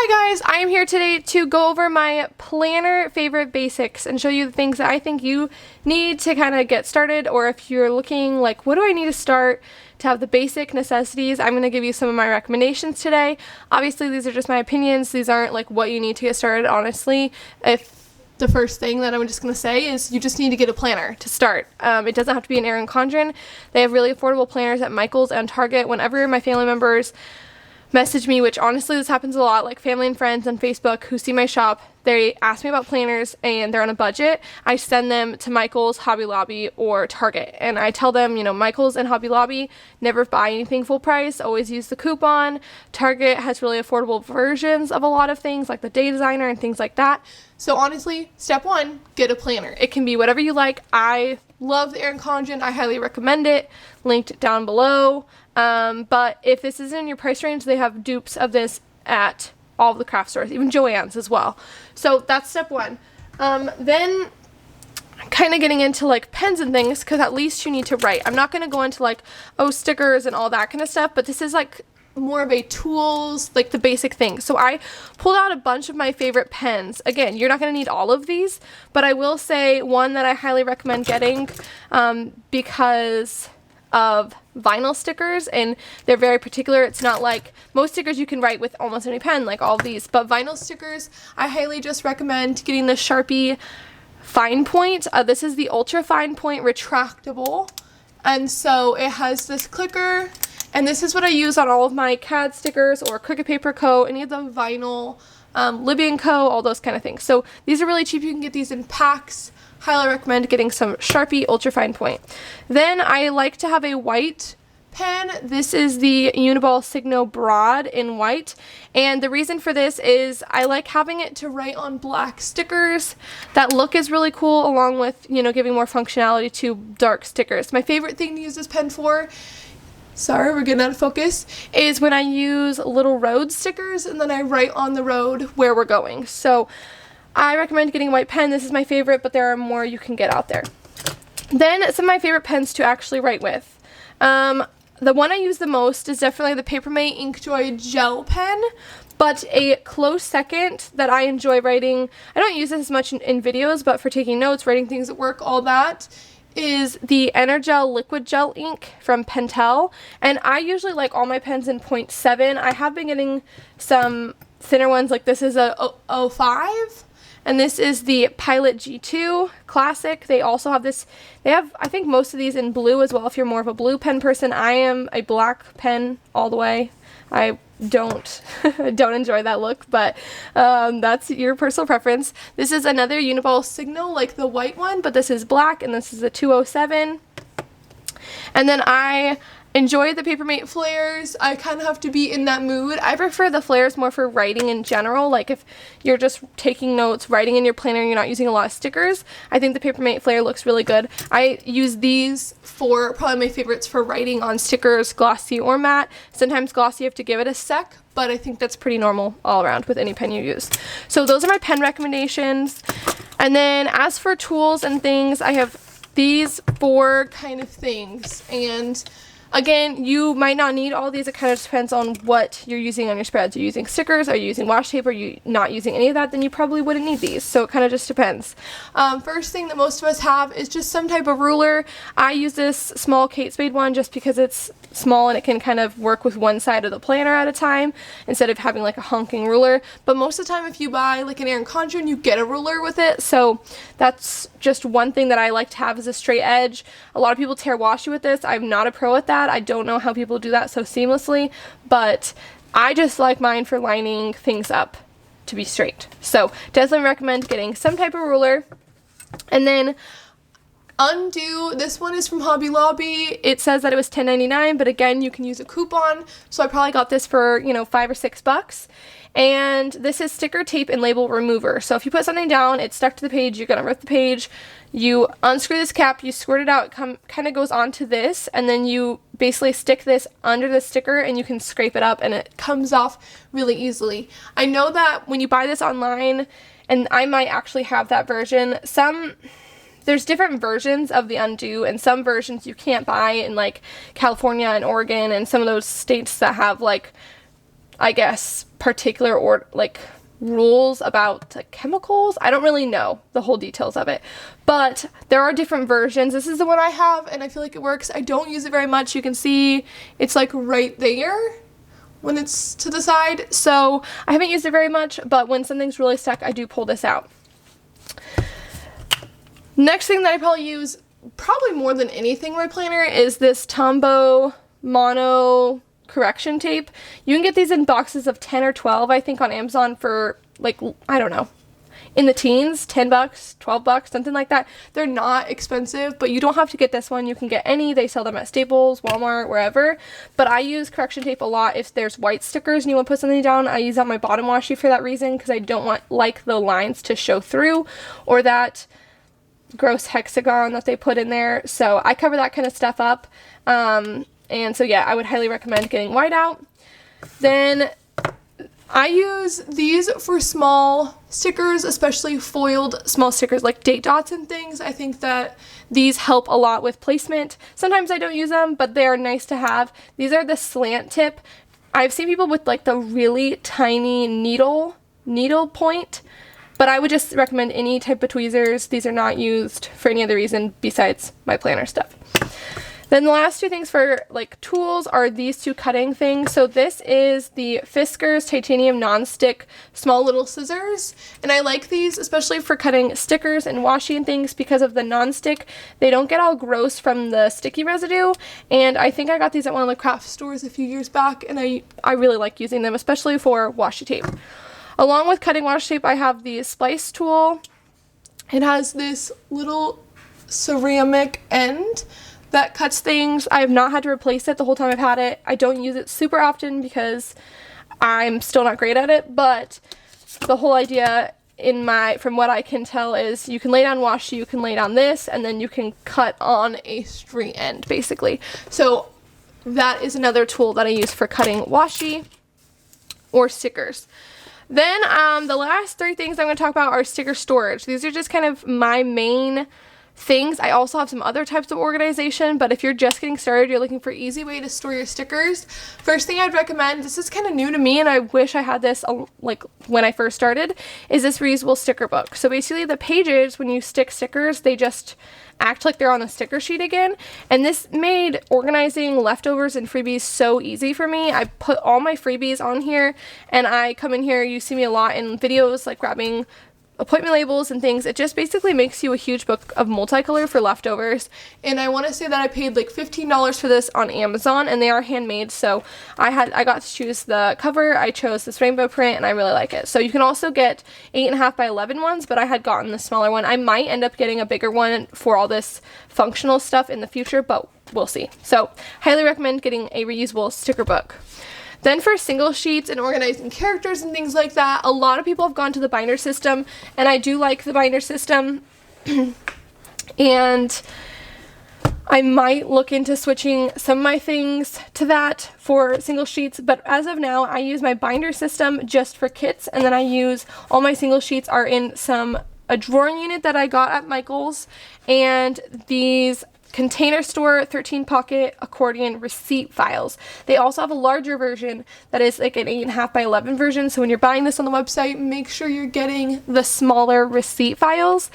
Hi guys, I am here today to go over my planner favorite basics and show you the things that I think you need to kind of get started, or if you're looking like, what do I need to start to have the basic necessities? I'm going to give you some of my recommendations today. Obviously, these are just my opinions. These aren't like what you need to get started, honestly. If the first thing that I'm just going to say is you just need to get a planner to start. It doesn't have to be an Accordion. They have really affordable planners at Michael's and Target. Whenever my family members message me, which honestly this happens a lot, like family and friends on Facebook who see my shop, they ask me about planners and they're on a budget, I send them to Michael's, Hobby Lobby, or Target, and I tell them, you know, Michael's and Hobby Lobby, never buy anything full price, always use the coupon. Target has really affordable versions of a lot of things like the Day Designer and things like that. So honestly, step one, get a planner. It can be whatever you like. I love the Accordion. I highly recommend it. Linked down below. But if this isn't in your price range, they have dupes of this at all of the craft stores, even Joann's as well. So that's step one. Then kind of getting into like pens and things, because at least you need to write. I'm not going to go into like, oh, stickers and all that kind of stuff, but this is like more of a tools, like the basic things. So I pulled out a bunch of my favorite pens. Again, you're not going to need all of these, but I will say one that I highly recommend getting because of vinyl stickers, and they're very particular. It's not like most stickers you can write with almost any pen, like all of these, but vinyl stickers, I highly just recommend getting the Sharpie Fine Point. This is the Ultra Fine Point retractable, and so it has this clicker, and this is what I use on all of my CAD stickers or Cricut Paper Co., any of the vinyl, Libby & Co., all those kind of things. So these are really cheap. You can get these in packs. Highly recommend getting some Sharpie Ultra Fine Point. Then I like to have a white pen. This is the Uniball Signo Broad in white, and the reason for this is I like having it to write on black stickers. That look is really cool, along with, you know, giving more functionality to dark stickers. My favorite thing to use this pen for, sorry, we're getting out of focus, is when I use little road stickers and then I write on the road where we're going. So I recommend getting a white pen. This is my favorite, but there are more you can get out there. Then some of my favorite pens to actually write with. The one I use the most is definitely the Papermate Inkjoy Gel Pen, but a close second that I enjoy writing, I don't use this as much in videos, but for taking notes, writing things at work, all that, is the Energel Liquid Gel Ink from Pentel, and I usually like all my pens in 0.7. I have been getting some thinner ones, like this is a 05, and this is the Pilot G2 Classic. They also have this, they have, I think, most of these in blue as well, if you're more of a blue pen person. I am a black pen all the way. I don't enjoy that look, but that's your personal preference. This is another Uniball Signo, like the white one, but this is black, and this is a 207. And then I enjoy the Papermate flares. I kind of have to be in that mood. I prefer the flares more for writing in general, like if you're just taking notes, writing in your planner, and you're not using a lot of stickers. I think the Papermate flare looks really good. I use these for probably my favorites for writing on stickers, glossy or matte. Sometimes glossy, you have to give it a sec, but I think that's pretty normal all around with any pen you use. So those are my pen recommendations. And then as for tools and things, I have these 4 kind of things, and again, you might not need all these. It kind of depends on what you're using on your spreads. Are you using stickers? Are you using washi tape? Are you not using any of that? Then you probably wouldn't need these. So it kind of just depends. First thing that most of us have is just some type of ruler. I use this small Kate Spade one just because it's small and it can kind of work with one side of the planner at a time instead of having like a honking ruler. But most of the time, if you buy like an Accordion, you get a ruler with it. So that's just one thing that I like to have, is a straight edge. A lot of people tear washi with this. I'm not a pro at that. I don't know how people do that so seamlessly, but I just like mine for lining things up to be straight. So definitely recommend getting some type of ruler. And then undo, this one is from Hobby Lobby. It says that it was $10.99, but again, you can use a coupon. So I probably got this for, you know, $5 or $6. And this is sticker tape and label remover. So if you put something down, it's stuck to the page, you're gonna rip the page, you unscrew this cap, you squirt it out, it kind of goes onto this, and then you basically stick this under the sticker and you can scrape it up and it comes off really easily. I know that when you buy this online, and I might actually have that version, there's different versions of the undo, and some versions you can't buy in like California and Oregon and some of those states that have like, I guess, particular or like rules about chemicals. I don't really know the whole details of it, but there are different versions. This is the one I have and I feel like it works. I don't use it very much. You can see it's like right there when it's to the side, so I haven't used it very much, but when something's really stuck I do pull this out. Next thing that I probably use probably more than anything in my planner is this Tombow mono correction tape. You can get these in boxes of 10 or 12 I think on Amazon for like, I don't know, in the teens, 10 bucks, 12 bucks, something like that. They're not expensive, but you don't have to get this one. You can get any. They sell them at Staples, Walmart, wherever. But I use correction tape a lot if there's white stickers and you want to put something down. I use on my bottom washi for that reason, because I don't want like the lines to show through or that gross hexagon that they put in there. So I cover that kind of stuff up. And so yeah, I would highly recommend getting white out. Then I use these for small stickers, especially foiled small stickers like date dots and things. I think that these help a lot with placement. Sometimes I don't use them, but they are nice to have. These are the slant tip. I've seen people with like the really tiny needle point, but I would just recommend any type of tweezers. These are not used for any other reason besides my planner stuff. Then the last two things for like tools are these two cutting things. So this is the Fiskars Titanium Non-Stick Small Little Scissors. And I like these especially for cutting stickers and washi and things because of the non-stick. They don't get all gross from the sticky residue. And I think I got these at one of the craft stores a few years back, and I really like using them, especially for washi tape. Along with cutting washi tape, I have the splice tool. It has this little ceramic end that cuts things. I have not had to replace it the whole time I've had it. I don't use it super often because I'm still not great at it, but the whole idea from what I can tell is you can lay down washi, you can lay down this, and then you can cut on a string end basically. So that is another tool that I use for cutting washi or stickers. Then the last three things I'm going to talk about are sticker storage. These are just kind of my main things. I also have some other types of organization, but if you're just getting started, you're looking for an easy way to store your stickers, first thing I'd recommend, this is kind of new to me and I wish I had this like when I first started, is this reusable sticker book. So basically the pages, when you stick stickers, they just act like they're on a sticker sheet again, and this made organizing leftovers and freebies so easy for me. I put all my freebies on here, and I come in here, you see me a lot in videos like grabbing appointment labels and things. It just basically makes you a huge book of multicolor for leftovers, and I want to say that I paid like $15 for this on Amazon, and they are handmade, so I got to choose the cover. I chose this rainbow print and I really like it. So you can also get 8.5 by 11 ones, but I had gotten the smaller one. I might end up getting a bigger one for all this functional stuff in the future, but we'll see. So highly recommend getting a reusable sticker book. Then for single sheets and organizing characters and things like that, a lot of people have gone to the binder system, and I do like the binder system. And I might look into switching some of my things to that for single sheets, but as of now, I use my binder system just for kits, and then I use all my single sheets are in a drawing unit that I got at Michael's, and these Container Store 13 pocket accordion receipt files. They also have a larger version that is like an 8.5 by 11 version, so when you're buying this on the website, make sure you're getting the smaller receipt files.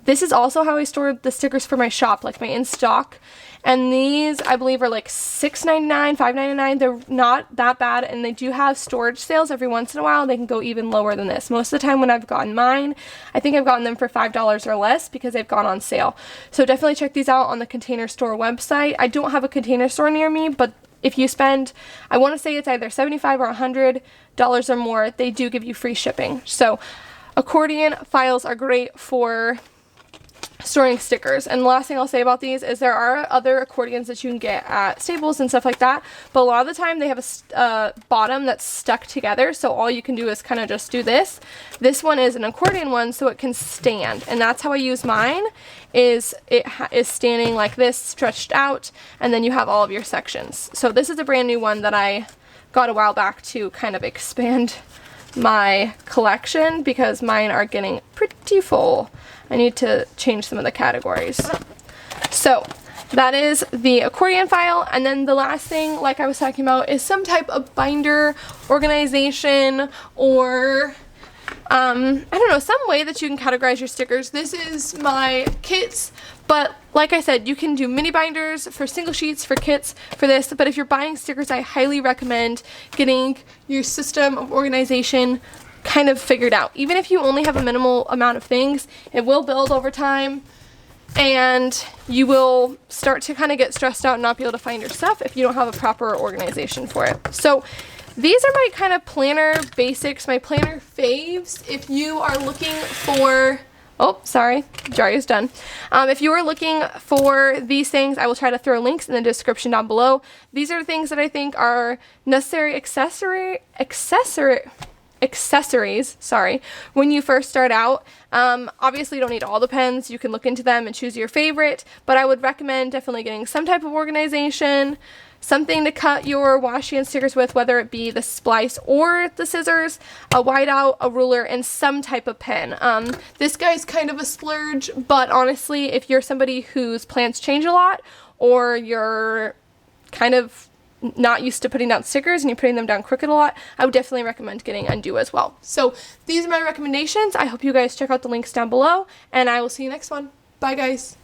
This is also how I stored the stickers for my shop, like my in-stock. And these, I believe, are like $6.99, $5.99. They're not that bad, and they do have storage sales every once in a while. They can go even lower than this. Most of the time when I've gotten mine, I think I've gotten them for $5 or less because they've gone on sale. So definitely check these out on the Container Store website. I don't have a Container Store near me, but if you spend, I want to say it's either $75 or $100 or more, they do give you free shipping. So accordion files are great for storing stickers. And the last thing I'll say about these is there are other accordions that you can get at Staples and stuff like that, but a lot of the time they have a bottom that's stuck together, so all you can do is kind of just do this. This one is an accordion one, so it can stand, and that's how I use mine. Is it is standing like this, stretched out, and then you have all of your sections. So this is a brand new one that I got a while back to kind of expand my collection because mine are getting pretty full. I need to change some of the categories. So that is the accordion file. And then the last thing, like I was talking about, is some type of binder, organization, or I don't know, some way that you can categorize your stickers. This is my kits, but like I said, you can do mini binders for single sheets, for kits, for this. But if you're buying stickers, I highly recommend getting your system of organization kind of figured out. Even if you only have a minimal amount of things, it will build over time, and you will start to kind of get stressed out and not be able to find your stuff if you don't have a proper organization for it. So these are my kind of planner basics, my planner faves. If you are looking for, oh, sorry, jar is done. If you are looking for these things, I will try to throw links in the description down below. These are the things that I think are necessary accessories, sorry, when you first start out. Obviously you don't need all the pens. You can look into them and choose your favorite, but I would recommend definitely getting some type of organization, something to cut your washi and stickers with, whether it be the splice or the scissors, a whiteout, a ruler, and some type of pen. This guy's kind of a splurge, but honestly, if you're somebody whose plans change a lot, or you're kind of not used to putting down stickers and you're putting them down crooked a lot, I would definitely recommend getting Undo as well. So these are my recommendations. I hope you guys check out the links down below, and I will see you next one. Bye guys.